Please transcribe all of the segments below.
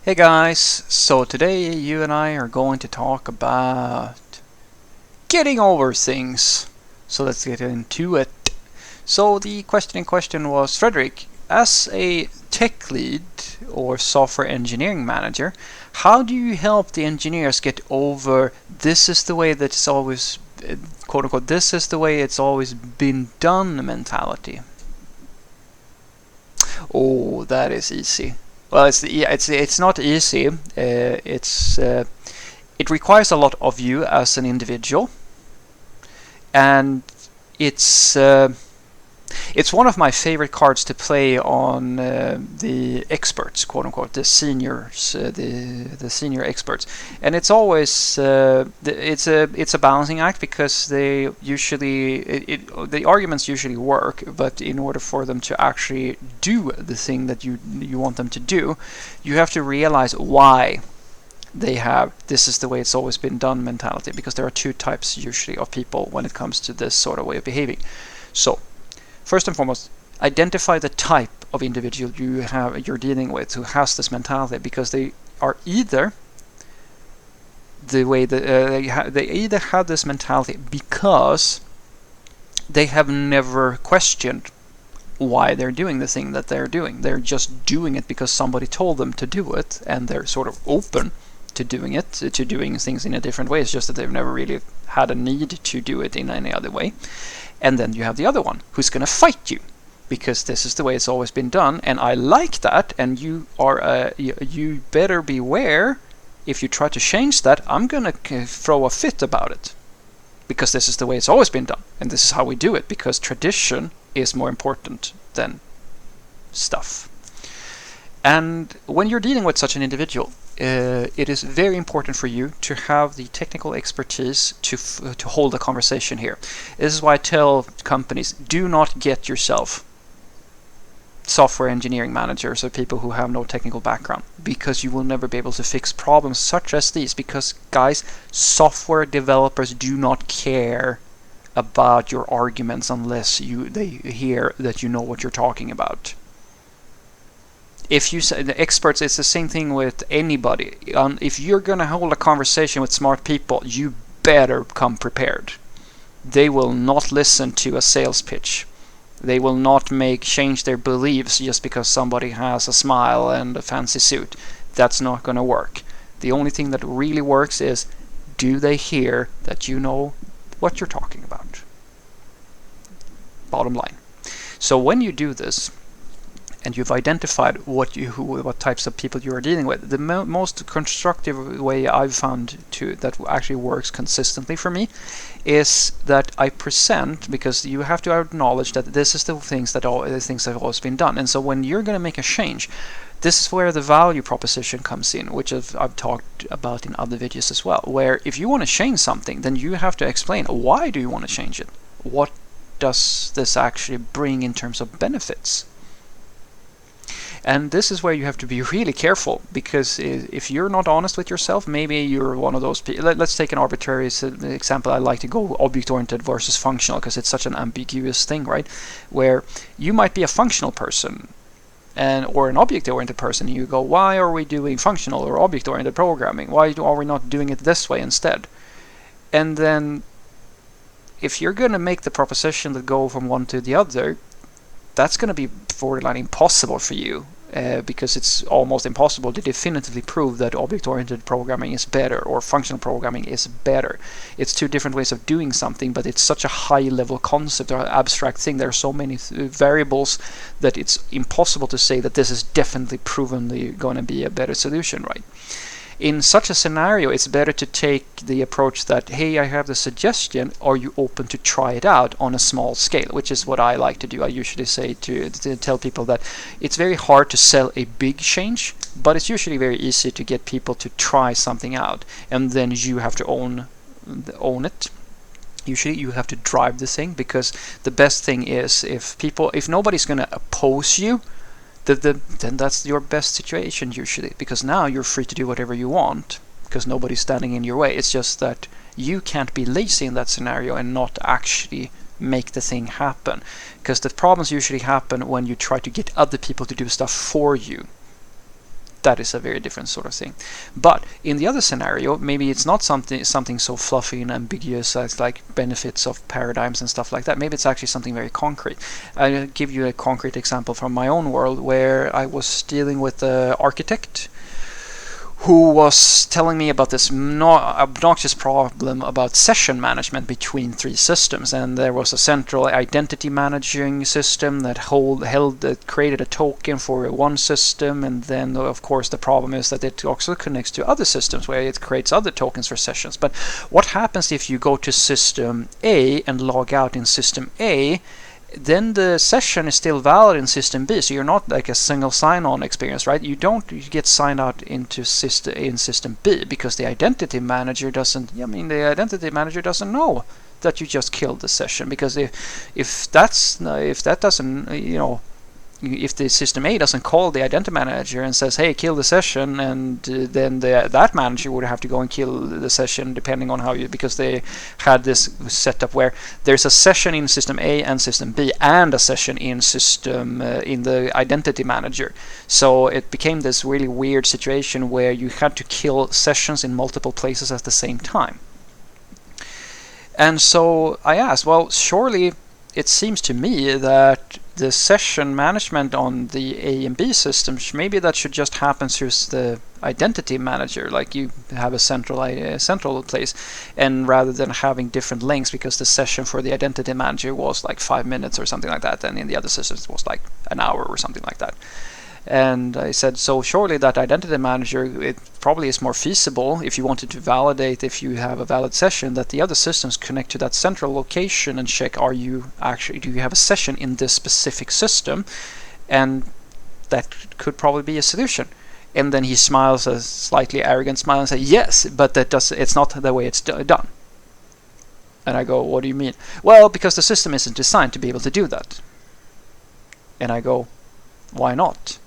Hey guys, so today you and I are going to talk about getting over things. So let's get into it. So the question in question was, Frederick, as a tech lead or software engineering manager, how do you help the engineers get over this is the way that it's always, quote unquote, this is the way it's always been done mentality? Oh, that is easy. Well, it's not easy. It requires a lot of you as an individual, and it's uh, it's one of my favorite cards to play on the experts, quote unquote, the seniors, the senior experts, and it's always it's a balancing act because they usually the arguments usually work, but in order for them to actually do the thing that you want them to do, you have to realize why they have this is the way it's always been done mentality, because there are two types usually of people when it comes to this sort of way of behaving. So first and foremost, identify the type of individual you're dealing with who has this mentality, because they are either the way that they either have this mentality because they have never questioned why they're doing the thing that they're doing. They're just doing it because somebody told them to do it, and they're sort of open to doing it, to doing things in a different way. It's just that they've never really had a need to do it in any other way. And then you have the other one who's going to fight you because this is the way it's always been done, and I like that, and you better beware if you try to change that. I'm going to throw a fit about it because this is the way it's always been done, and this is how we do it, because tradition is more important than stuff. And when you're dealing with such an individual, it is very important for you to have the technical expertise to hold a conversation here. This is why I tell companies, do not get yourself software engineering managers or people who have no technical background, because you will never be able to fix problems such as these. Because guys, software developers do not care about your arguments unless they hear that you know what you're talking about. If you say the experts, it's the same thing with anybody. If you're going to hold a conversation with smart people, you better come prepared. They will not listen to a sales pitch. They will not change their beliefs just because somebody has a smile and a fancy suit. That's not going to work. The only thing that really works is, do they hear that you know what you're talking about? Bottom line. So when you do this, and you've identified what types of people you are dealing with, the most constructive way I've found that actually works consistently for me is that I present, because you have to acknowledge that this is the things that have always been done. And so when you're going to make a change, this is where the value proposition comes in, which I've talked about in other videos as well, where if you want to change something, then you have to explain, why do you want to change it? What does this actually bring in terms of benefits? And this is where you have to be really careful, because if you're not honest with yourself, maybe you're one of those people. Let's take an arbitrary example. I like to go object-oriented versus functional, because it's such an ambiguous thing, right? Where you might be a functional person or an object-oriented person, and you go, why are we doing functional or object-oriented programming? Why are we not doing it this way instead? And then if you're going to make the proposition that go from one to the other, that's going to be borderline impossible for you, because it's almost impossible to definitively prove that object-oriented programming is better or functional programming is better. It's two different ways of doing something, but it's such a high-level concept or abstract thing. There are so many variables that it's impossible to say that this is definitely provenly going to be a better solution, right? In such a scenario, it's better to take the approach that, hey, I have the suggestion, are you open to try it out on a small scale? Which is what I like to do. I usually say to tell people that it's very hard to sell a big change, but it's usually very easy to get people to try something out, and then you have to own it. Usually you have to drive the thing, because the best thing is if nobody's going to oppose you, then that's your best situation usually, because now you're free to do whatever you want, because nobody's standing in your way. It's just that you can't be lazy in that scenario and not actually make the thing happen, because the problems usually happen when you try to get other people to do stuff for you. that is a very different sort of thing. But in the other scenario, maybe it's not something so fluffy and ambiguous as like benefits of paradigms and stuff like that. Maybe it's actually something very concrete. I'll give you a concrete example from my own world, where I was dealing with an architect who was telling me about this obnoxious problem about session management between 3 systems. And there was a central identity managing system that created a token for one system, and then of course the problem is that it also connects to other systems where it creates other tokens for sessions. But what happens if you go to system A and log out in system A? Then the session is still valid in system B, so you're not like a single sign-on experience, right? You get signed out into system B, because the identity manager doesn't know that you just killed the session, because if that doesn't, if the system A doesn't call the identity manager and says, hey, kill the session, and then that manager would have to go and kill the session, depending on because they had this setup where there's a session in system A and system B and a session in the identity manager. So it became this really weird situation where you had to kill sessions in multiple places at the same time. And so I asked, well, surely it seems to me that the session management on the A and B systems, maybe that should just happen through the identity manager, like you have a central place, and rather than having different lengths, because the session for the identity manager was like 5 minutes or something like that, and in the other systems it was like an hour or something like that. And I said, so surely that identity manager, it probably is more feasible if you wanted to validate if you have a valid session, that the other systems connect to that central location and check, do you have a session in this specific system? And that could probably be a solution. And then he smiles a slightly arrogant smile and says, yes, but it's not the way it's done. And I go, what do you mean? Well, because the system isn't designed to be able to do that. And I go, why not?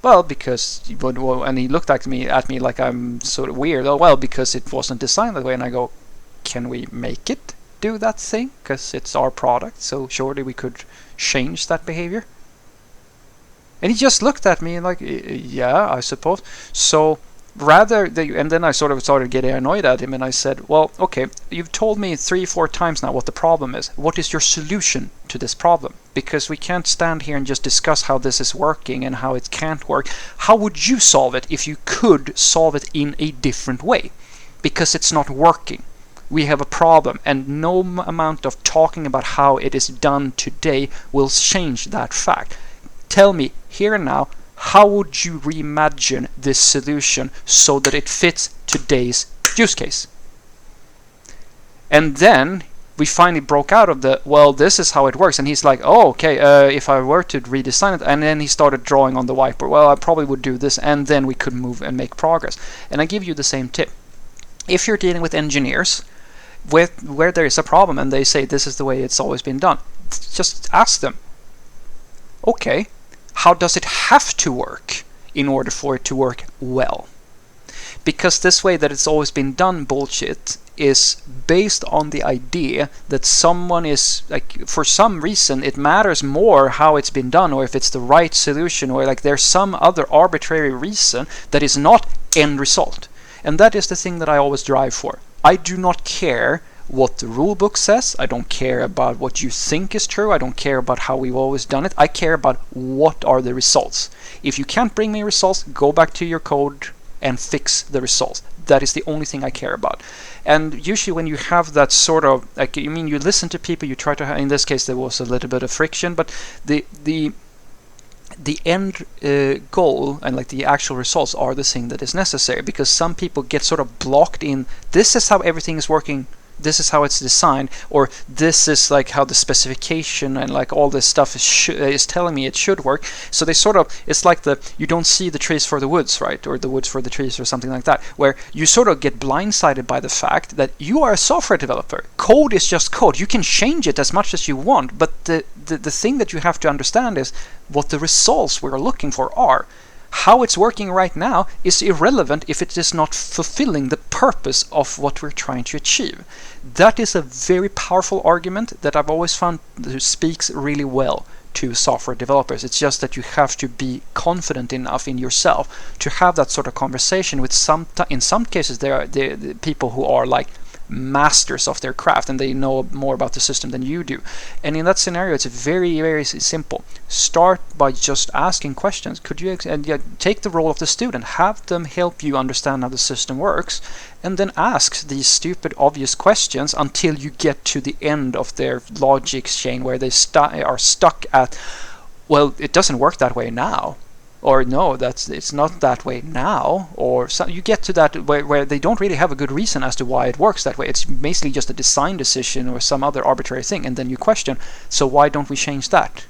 Well, because, and he looked at me like I'm sort of weird. Oh, well, because it wasn't designed that way. And I go, can we make it do that thing? Because it's our product, so surely we could change that behavior. And he just looked at me like, yeah, I suppose. So and then I sort of started getting annoyed at him, and I said, well, okay, you've told me 3-4 times now what the problem is. What is your solution to this problem? Because we can't stand here and just discuss how this is working and how it can't work. How would you solve it if you could solve it in a different way? Because it's not working. We have a problem, and no amount of talking about how it is done today will change that fact. Tell me, here and now, how would you reimagine this solution so that it fits today's use case? And then we finally broke out of well, this is how it works. And he's like, oh, okay, if I were to redesign it. And then he started drawing on the whiteboard. Well, I probably would do this, and then we could move and make progress. And I give you the same tip. If you're dealing with engineers where there is a problem and they say this is the way it's always been done, just ask them, okay, how does it have to work in order for it to work well? Because this way that it's always been done bullshit is based on the idea that someone is, like, for some reason it matters more how it's been done, or if it's the right solution, or like there's some other arbitrary reason that is not end result. And that is the thing that I always drive for. I do not care what the rule book says. I don't care about what you think is true. I don't care about how we've always done it. I care about what are the results. If you can't bring me results, go back to your code and fix the results. That is the only thing I care about. And usually when you have that sort of, like, you listen to people, you try to have, in this case there was a little bit of friction, but the end goal and like the actual results are the thing that is necessary, because some people get sort of blocked in, this is how everything is working, this is how it's designed, or this is like how the specification and like all this stuff is telling me it should work. So they sort of, it's like you don't see the trees for the woods, right? Or the woods for the trees, or something like that, where you sort of get blindsided by the fact that you are a software developer. Code is just code. You can change it as much as you want, but the thing that you have to understand is what the results we're looking for are. How it's working right now is irrelevant if it is not fulfilling the purpose of what we're trying to achieve. That is a very powerful argument that I've always found speaks really well to software developers. It's just that you have to be confident enough in yourself to have that sort of conversation with in some cases there are the people who are like masters of their craft and they know more about the system than you do. And in that scenario, it's very, very simple. Start by just asking questions. Could you take the role of the student, have them help you understand how the system works, and then ask these stupid, obvious questions until you get to the end of their logic chain where they are stuck at, well, it doesn't work that way now. Or no, it's not that way now. Or so you get to that where they don't really have a good reason as to why it works that way. It's basically just a design decision or some other arbitrary thing. And then you question, so why don't we change that?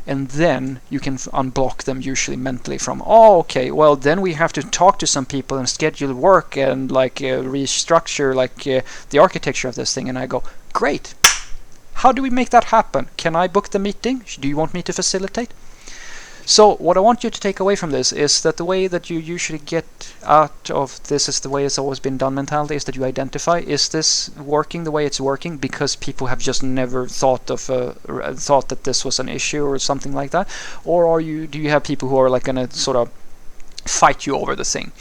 And then you can unblock them usually mentally from, oh, okay, well, then we have to talk to some people and schedule work and like restructure like the architecture of this thing. And I go, great. How do we make that happen? Can I book the meeting? Do you want me to facilitate? So what I want you to take away from this is that the way that you usually get out of this is the way it's always been done mentality, is that you identify, is this working the way it's working because people have just never thought that this was an issue or something like that? Or do you have people who are like gonna sort of fight you over the thing?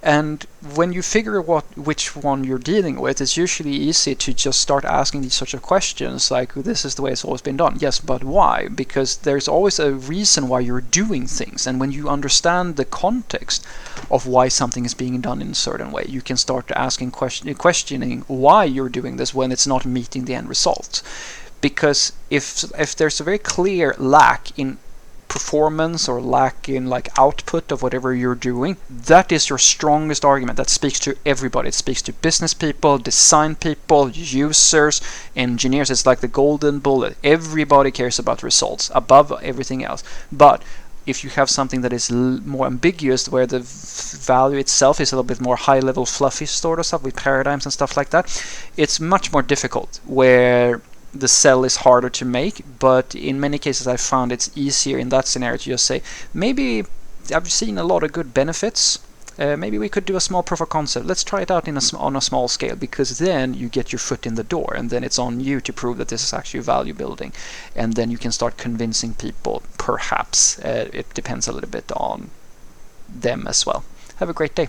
And when you figure which one you're dealing with, it's usually easy to just start asking these sorts of questions like, this is the way it's always been done. Yes, but why? Because there's always a reason why you're doing things. And when you understand the context of why something is being done in a certain way, you can start asking questioning why you're doing this when it's not meeting the end result. Because if there's a very clear lack in performance or lack in like output of whatever you're doing, that is your strongest argument. That speaks to everybody. It speaks to business people, design people, users, engineers. It's like the golden bullet. Everybody cares about results above everything else. But if you have something that is more ambiguous, where the value itself is a little bit more high-level fluffy sort of stuff with paradigms and stuff like that, it's much more difficult, where the sell is harder to make. But in many cases I found it's easier in that scenario to just say, maybe I've seen a lot of good benefits, maybe we could do a small proof of concept, let's try it out on a small scale, because then you get your foot in the door and then it's on you to prove that this is actually value building, and then you can start convincing people, perhaps. It depends a little bit on them as well. Have a great day.